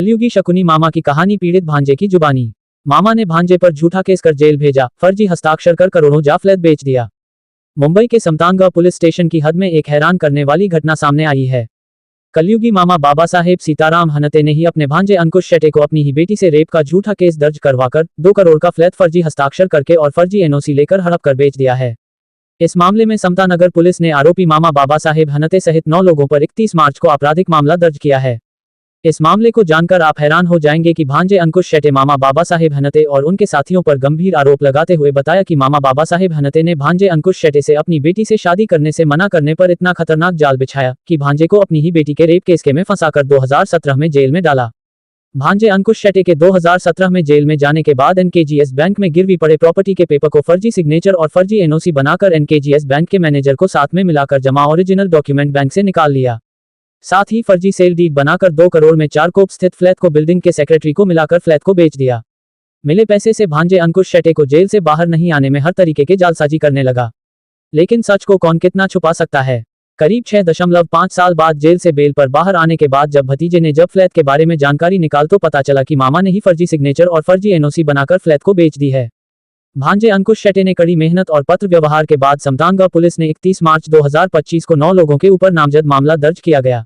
कलयुगी शकुनी मामा की कहानी पीड़ित भांजे की जुबानी। मामा ने भांजे पर झूठा केस कर जेल भेजा, फर्जी हस्ताक्षर कर करोड़ों जा फ्लैट बेच दिया। मुंबई के समतानगांव पुलिस स्टेशन की हद में एक हैरान करने वाली घटना सामने आई है। कलयुगी मामा बाबा साहेब सीताराम हनते ने ही अपने भांजे अंकुश शेटे को अपनी ही बेटी से रेप का झूठा केस दर्ज करवाकर 2 करोड़ का फ्लैट फर्जी हस्ताक्षर करके और फर्जी एनओसी लेकर हड़प कर बेच दिया है। इस मामले में समता नगर पुलिस ने आरोपी मामा बाबा साहेब हनते सहित 9 लोगों पर 31 मार्च को आपराधिक मामला दर्ज किया है। इस मामले को जानकर आप हैरान हो जाएंगे कि भांजे अंकुश शेटे मामा बाबा साहेब हनते और उनके साथियों पर गंभीर आरोप लगाते हुए बताया कि मामा बाबा साहेब हनते ने भांजे अंकुश शेटे से अपनी बेटी से शादी करने से मना करने पर इतना खतरनाक जाल बिछाया कि भांजे को अपनी ही बेटी के रेप केस में फंसाकर 2017 में जेल में डाला। भांजे अंकुश शेटे के 2017 में जेल में जाने के बाद एनकेजीएस बैंक में गिरवी पड़े प्रॉपर्टी के पेपर को फर्जी सिग्नेचर और फर्जी एनओसी बनाकर एनकेजीएस बैंक के मैनेजर को साथ में मिलाकर जमा ओरिजिनल डॉक्यूमेंट बैंक से निकाल लिया। साथ ही फर्जी सेल डीड बनाकर 2 करोड़ में चारकोप स्थित फ्लैट को बिल्डिंग के सेक्रेटरी को मिलाकर फ्लैट को बेच दिया। मिले पैसे से भांजे अंकुश शेटे को जेल से बाहर नहीं आने में हर तरीके के जालसाजी करने लगा। लेकिन सच को कौन कितना छुपा सकता है। करीब 6.5 साल बाद जेल से बेल पर बाहर आने के बाद जब भतीजे ने जब फ्लैट के बारे में जानकारी निकाल तो पता चला कि मामा ने ही फर्जी सिग्नेचर और फर्जी एनओसी बनाकर फ्लैट को बेच दी है। भांजे अंकुश शेटे ने कड़ी मेहनत और पत्र व्यवहार के बाद समतानगांव पुलिस ने 31 मार्च 2025 को 9 लोगों के ऊपर नामजद मामला दर्ज किया गया,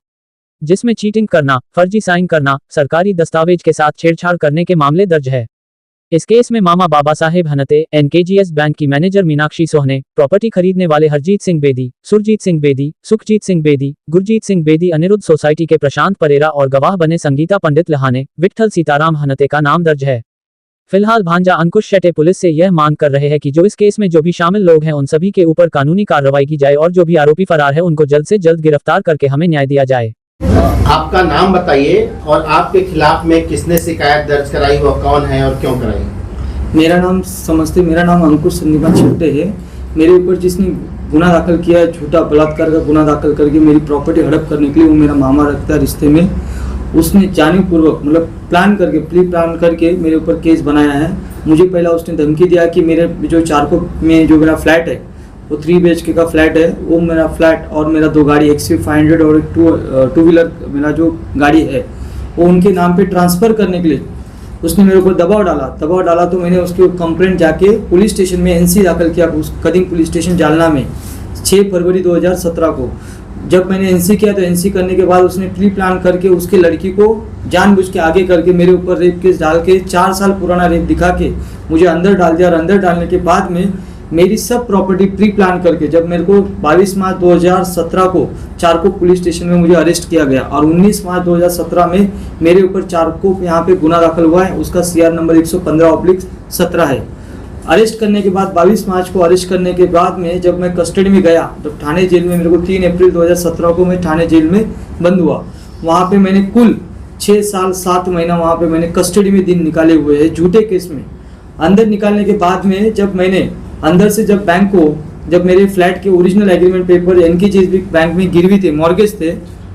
जिसमें चीटिंग करना, फर्जी साइन करना, सरकारी दस्तावेज के साथ छेड़छाड़ करने के मामले दर्ज है। इस केस में मामा बाबा साहेब हनते, एनकेजीएस बैंक की मैनेजर मीनाक्षी सोहने, प्रॉपर्टी खरीदने वाले हरजीत सिंह बेदी, सुरजीत सिंह बेदी, सुखजीत सिंह बेदी, गुरजीत सिंह बेदी, अनिरुद्ध सोसाइटी के प्रशांत परेरा और गवाह बने संगीता पंडित लहाने, विट्ठल सीताराम हनते का नाम दर्ज है। फिलहाल भांजा अंकुश शेटे पुलिस से यह मांग कर रहे हैं कि जो इस केस में जो भी शामिल लोग हैं उन सभी के ऊपर कानूनी कार्रवाई की जाए और जो भी आरोपी फरार है उनको जल्द से जल्द गिरफ्तार करके हमें न्याय दिया जाए। आपका नाम बताइए और आपके खिलाफ में किसने शिकायत दर्ज कराई, वो कौन है और क्यों कराई? मेरा नाम अंकुश संदीपा शेटे है। मेरे ऊपर जिसने गुना दाखिल किया है, झूठा बलात्कार का गुना दाखिल करके मेरी प्रॉपर्टी हड़प करने के लिए, वो मेरा मामा रखता है रिश्ते में। उसने जानपूर्वक मतलब प्री प्लान करके मेरे ऊपर केस बनाया है। मुझे पहला उसने धमकी दिया कि मेरे जो चारकोप में जो मेरा फ्लैट है वो 3 BHK का फ्लैट है, वो मेरा फ्लैट और मेरा 2 गाड़ी XV500 और एक 2 व्हीलर मेरा जो गाड़ी है वो उनके नाम पे ट्रांसफ़र करने के लिए उसने मेरे ऊपर दबाव डाला। तो मैंने उसके कंप्लेंट जाके पुलिस स्टेशन में NC दाखिल किया, उस कदीम पुलिस स्टेशन जालना में 6 फरवरी 2017 को। जब मैंने NC किया तो NC करने के बाद उसने प्री प्लान करके उसके लड़की को जानबूझ के आगे करके मेरे ऊपर रेप केस डाल के 4 साल पुराना रेप दिखा के मुझे अंदर डाल दिया। और अंदर डालने के बाद में मेरी सब प्रॉपर्टी प्री प्लान करके जब मेरे को 22 मार्च 2017 को चारकोप पुलिस स्टेशन में मुझे अरेस्ट किया गया और 19 मार्च 2017 में मेरे ऊपर चारकोप यहाँ पे गुना दाखिल हुआ है। उसका CR नंबर 115/17 है। अरेस्ट करने के बाद 22 मार्च को अरेस्ट करने के बाद में जब मैं कस्टडी में गया तो थाने जेल में मेरे को 3 अप्रैल 2017 को मैं थाने जेल में बंद हुआ। वहाँ पे मैंने कुल 6 साल 7 महीना वहाँ पे मैंने कस्टडी में दिन निकाले हुए हैं झूठे केस में। अंदर निकालने के बाद में जब मैंने अंदर से जब मेरे फ्लैट के ओरिजिनल एग्रीमेंट पेपर एनकेजीएस बैंक में गिरवी थे, मॉर्गेज थे,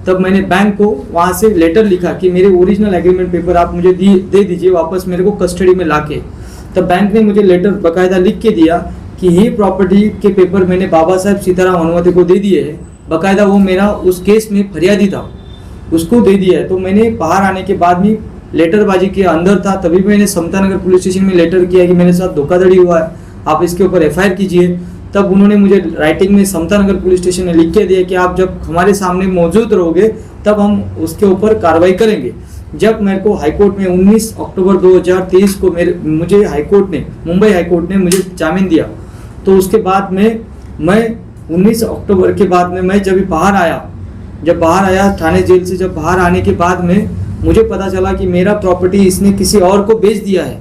तब मैंने बैंक को वहाँ से लेटर लिखा कि मेरे ओरिजिनल एग्रीमेंट पेपर आप मुझे दे दीजिए वापस मेरे को कस्टडी में लाके। तब बैंक ने मुझे लेटर बाकायदा लिख के दिया कि ये प्रॉपर्टी के पेपर मैंने बाबा साहेब सीताराम हनते को दे दिए है। बाकायदा वो मेरा उस केस में फरियादी था, उसको दे दिया है। तो मैंने बाहर आने के बाद भी लेटरबाजी के अंदर था, तभी मैंने समता नगर पुलिस स्टेशन में लेटर किया कि मेरे साथ धोखाधड़ी हुआ है, आप इसके ऊपर FIR कीजिए। तब उन्होंने मुझे राइटिंग में समता नगर पुलिस स्टेशन में लिख के दिया कि आप जब हमारे सामने मौजूद रहोगे तब हम उसके ऊपर कार्रवाई करेंगे। जब मेरे को हाईकोर्ट में 19 अक्टूबर 2023 को मुझे मुंबई हाईकोर्ट ने मुझे जामीन दिया, तो उसके बाद में मैं 19 अक्टूबर के बाद में मैं जब बाहर आया थाने जेल से, जब बाहर आने के बाद में मुझे पता चला कि मेरा प्रॉपर्टी इसने किसी और को बेच दिया है।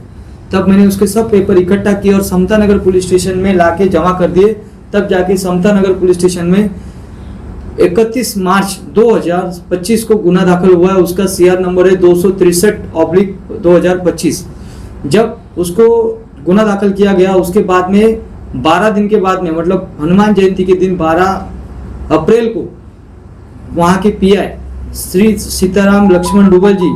तब मैंने उसके सब पेपर इकट्ठा किए और समता नगर पुलिस स्टेशन में लाके जमा कर दिए। तब जाके समता नगर पुलिस स्टेशन में 31 मार्च 2025 को गुना दाखिल हुआ है। उसका CR नंबर है 263/2025। जब उसको गुना दाखिल किया गया उसके बाद में 12 दिन के बाद में मतलब हनुमान जयंती के दिन 12 अप्रैल को वहाँ के PI श्री सीताराम लक्ष्मण डुबल जी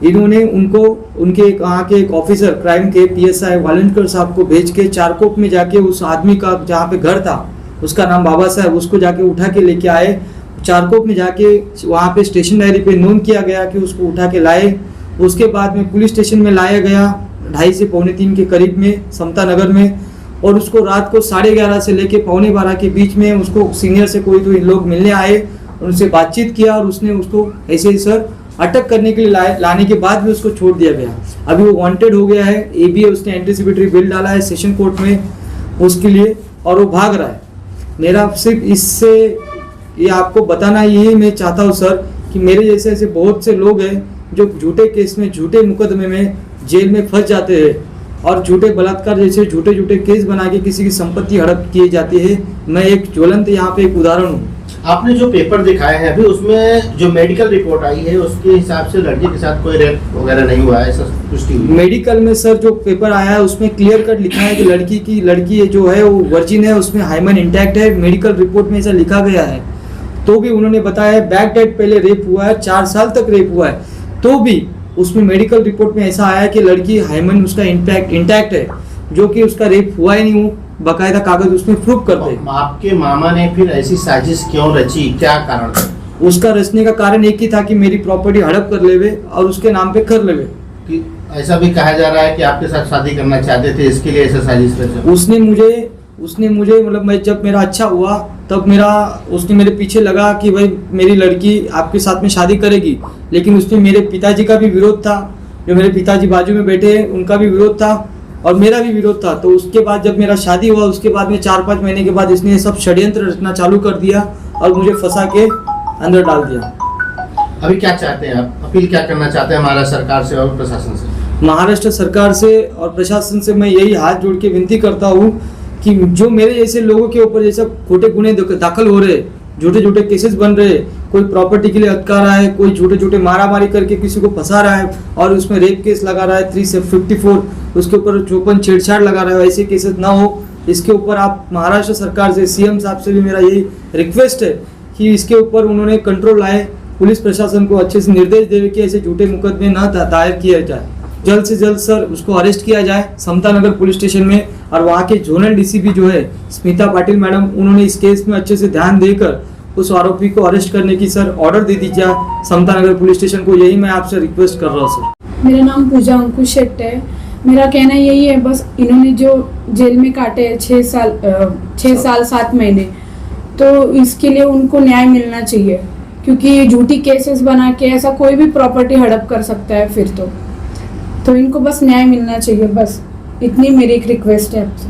इन्होंने उनके वहाँ के एक ऑफिसर क्राइम के PSI वालंटियर साहब को भेज के चारकोप में जाके उस आदमी का जहाँ पे घर था उसका नाम बाबा साहब, उसको जाके उठा के लेके आए। चारकोप में जाके वहाँ पे स्टेशन डायरी पे नोट किया गया कि उसको उठा के लाए। उसके बाद में पुलिस स्टेशन में लाया गया 2:30 से 2:45 के करीब में समता नगर में, और उसको रात को 11:30 से लेके 11:45 के बीच में उसको सीनियर से कोई तो लोग मिलने आए, उनसे बातचीत किया और उसने उसको ऐसे ही सर अटक करने के लिए लाने के बाद भी उसको छोड़ दिया गया। अभी वो वांटेड हो गया है, एबीए उसने एंटीसिपेटरी बिल डाला है सेशन कोर्ट में उसके लिए, और वो भाग रहा है। मेरा सिर्फ इससे ये आपको बताना यही मैं चाहता हूँ सर कि मेरे जैसे ऐसे बहुत से लोग हैं जो झूठे केस में, झूठे मुकदमे में जेल में फंस जाते हैं, और झूठे बलात्कार जैसे झूठे झूठे केस बना के किसी की संपत्ति हड़प की जाती है। मैं एक ज्वलंत यहाँ पे एक उदाहरण हूँ। आपने जो पेपर दिखाए हैं अभी, उसमें जो मेडिकल रिपोर्ट आई है उसके हिसाब से लड़के के साथ कोई रेप वगैरह नहीं हुआ है, ऐसा पुष्टि हुई? मेडिकल में सर जो पेपर आया है उसमें क्लियर कट लिखा है कि लड़की जो है वो वर्जिन है, उसमें हाइमन इंटैक्ट है। मेडिकल रिपोर्ट में ऐसा लिखा गया है। तो भी उन्होंने बताया बैक डेट पहले रेप हुआ है, 4 साल तक रेप हुआ है, तो भी उसमें मेडिकल रिपोर्ट में ऐसा आया कि लड़की हाइमन उसका इंटैक्ट है, जो कि उसका रेप हुआ ही नहीं, वो बाकायदा कागज उसमें प्रूफ करते हैं। आपके मामा ने फिर ऐसी साजिश क्यों रची, क्या कारण था? उसका रचने का कारण एक ही था कि मेरी प्रॉपर्टी हड़प कर लेवे और उसके नाम पे कर लेवे। कि ऐसा भी कहा जा रहा है कि आपके साथ शादी करना चाहते थे, इसके लिए ऐसा साजिश रचा? उसने मुझे मतलब मैं जब मेरा अच्छा हुआ तब उसने मेरे पीछे लगा कि भाई मेरी लड़की आपके साथ में शादी करेगी, लेकिन उसमें मेरे पिताजी का भी विरोध था, जो मेरे पिताजी बाजू में बैठे हैं उनका भी विरोध था और मेरा भी विरोध था। तो उसके बाद जब मेरा शादी हुआ उसके बाद में 4-5 महीने के बाद इसने सब षड्यंत्र रचना चालू कर दिया और मुझे फंसा के अंदर डाल दिया। अभी क्या चाहते हैं आप, अपील क्या करना चाहते हैं महाराष्ट्र सरकार से और प्रशासन से? महाराष्ट्र सरकार से और प्रशासन से मैं यही हाथ जोड़ के विनती करता हूँ कि जो मेरे जैसे लोगों के ऊपर जैसे खोटे गुने दाखिल हो रहे, झूठे झूठे केसेस बन रहे, कोई प्रॉपर्टी के लिए अटका रहा है, कोई झूठे झूठे मारामारी करके किसी को फंसा रहा है और उसमें रेप केस लगा रहा है 354, उसके ऊपर 54 छेड़छाड़ लगा रहा है, ऐसे केसेस ना हो। इसके ऊपर आप महाराष्ट्र सरकार से, सीएम साहब से भी मेरा यही रिक्वेस्ट है कि इसके ऊपर उन्होंने कंट्रोल लाए, पुलिस प्रशासन को अच्छे से निर्देश दे कि ऐसे झूठे मुकदमे न दायर किया जाए, जल्द से जल्द सर उसको अरेस्ट किया जाए समता नगर पुलिस स्टेशन में। और वहाँ के जोनल डीसीपी जो है स्मिता पाटिल मैडम, उन्होंने इस केस में अच्छे से ध्यान देकर उस आरोपी को अरेस्ट करने की सर ऑर्डर दे दीजिए समता नगर पुलिस स्टेशन को। यही मैं आपसे रिक्वेस्ट कर रहा हूँ सर। मेरा नाम पूजा अंकुश शेट्टी है। मेरा कहना यही है, बस इन्होंने जो जेल में काटे 6 साल 7 महीने, तो इसके लिए उनको न्याय मिलना चाहिए, क्योंकि झूठी केसेस बना के ऐसा कोई भी प्रॉपर्टी हड़प कर सकता है फिर तो इनको बस न्याय मिलना चाहिए। बस इतनी मेरी एक रिक्वेस्ट है आपसे।